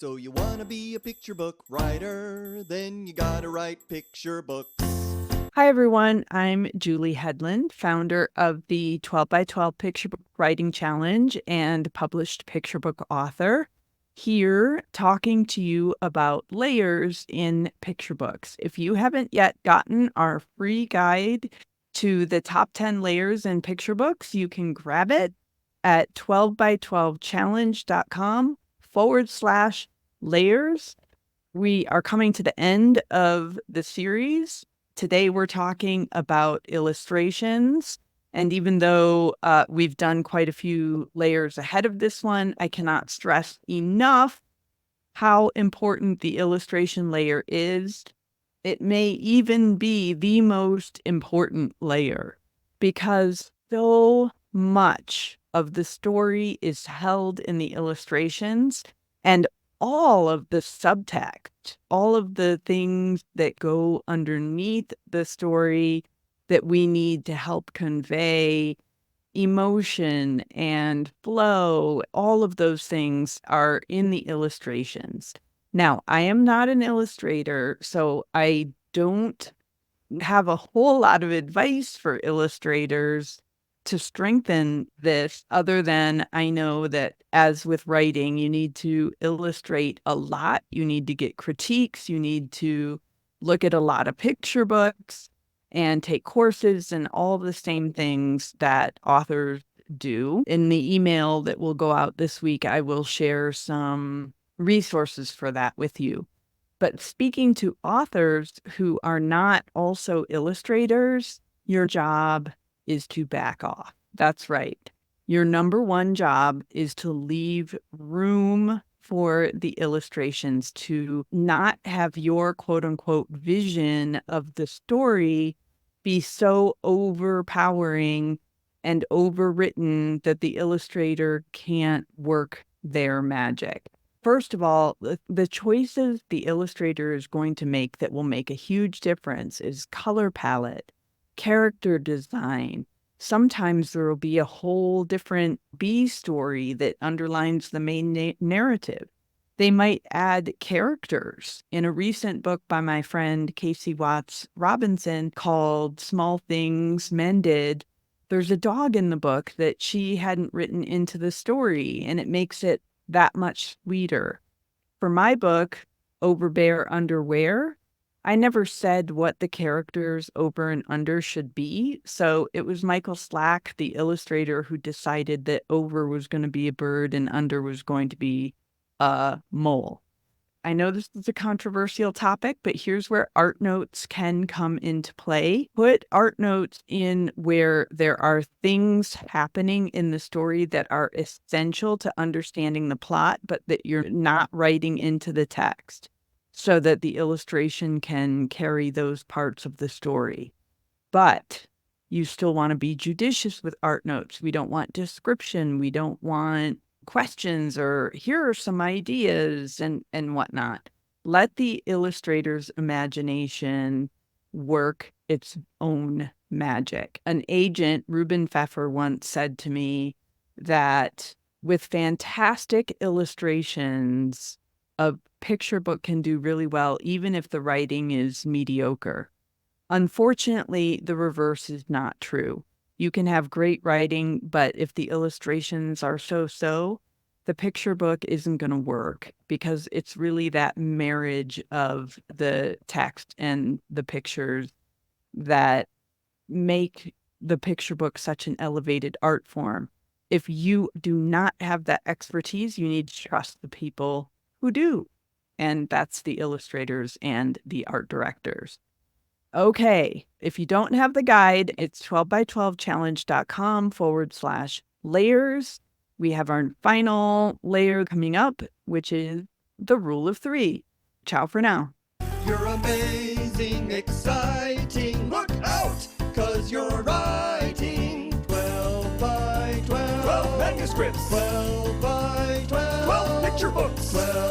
So you wanna be a picture book writer, then you gotta write picture books. Hi, everyone. I'm Julie Hedlund, founder of the 12 by 12 Picture Book Writing Challenge and published picture book author, here talking to you about layers in picture books. If you haven't yet gotten our free guide to the top 10 layers in picture books, you can grab it at 12by12challenge.com/layers. We are coming to the end of the series. Today, we're talking about illustrations. And even though we've done quite a few layers ahead of this one, I cannot stress enough how important the illustration layer is. It may even be the most important layer because so much of the story is held in the illustrations, and all of the subtext, all of the things that go underneath the story that we need to help convey emotion and flow, all of those things are in the illustrations. Now, I am not an illustrator, so I don't have a whole lot of advice for illustrators to strengthen this, other than I know that, as with writing, you need to illustrate a lot. You need to get critiques. You need to look at a lot of picture books and take courses and all the same things that authors do. In the email that will go out this week, I will share some resources for that with you. But speaking to authors who are not also illustrators, your job is to back off. That's right. Your number one job is to leave room for the illustrations, to not have your quote unquote vision of the story be so overpowering and overwritten that the illustrator can't work their magic. First of all, the choices the illustrator is going to make that will make a huge difference is color palette, character design. Sometimes there will be a whole different B story that underlines the main narrative. They might add characters. In a recent book by my friend Casey Watts Robinson called Small Things Mended, there's a dog in the book that she hadn't written into the story, and it makes it that much sweeter. For my book, Overbear Underwear, I never said what the characters over and under should be. So it was Michael Slack, the illustrator, who decided that over was going to be a bird and under was going to be a mole. I know this is a controversial topic, but here's where art notes can come into play. Put art notes in where there are things happening in the story that are essential to understanding the plot, but that you're not writing into the text, so that the illustration can carry those parts of the story. But you still want to be judicious with art notes. We don't want description. We don't want questions or here are some ideas and whatnot. Let the illustrator's imagination work its own magic. An agent, Ruben Pfeffer, once said to me that with fantastic illustrations, a picture book can do really well, even if the writing is mediocre. Unfortunately, the reverse is not true. You can have great writing, but if the illustrations are so-so, the picture book isn't going to work, because it's really that marriage of the text and the pictures that make the picture book such an elevated art form. If you do not have that expertise, you need to trust the people who do. And that's the illustrators and the art directors. Okay, if you don't have the guide, it's 12by12challenge.com/layers. We have our final layer coming up, which is the rule of 3. Ciao for now. You're amazing, exciting, look out, 'cause you're writing 12 by 12. 12 manuscripts. 12 by 12. 12 picture books. 12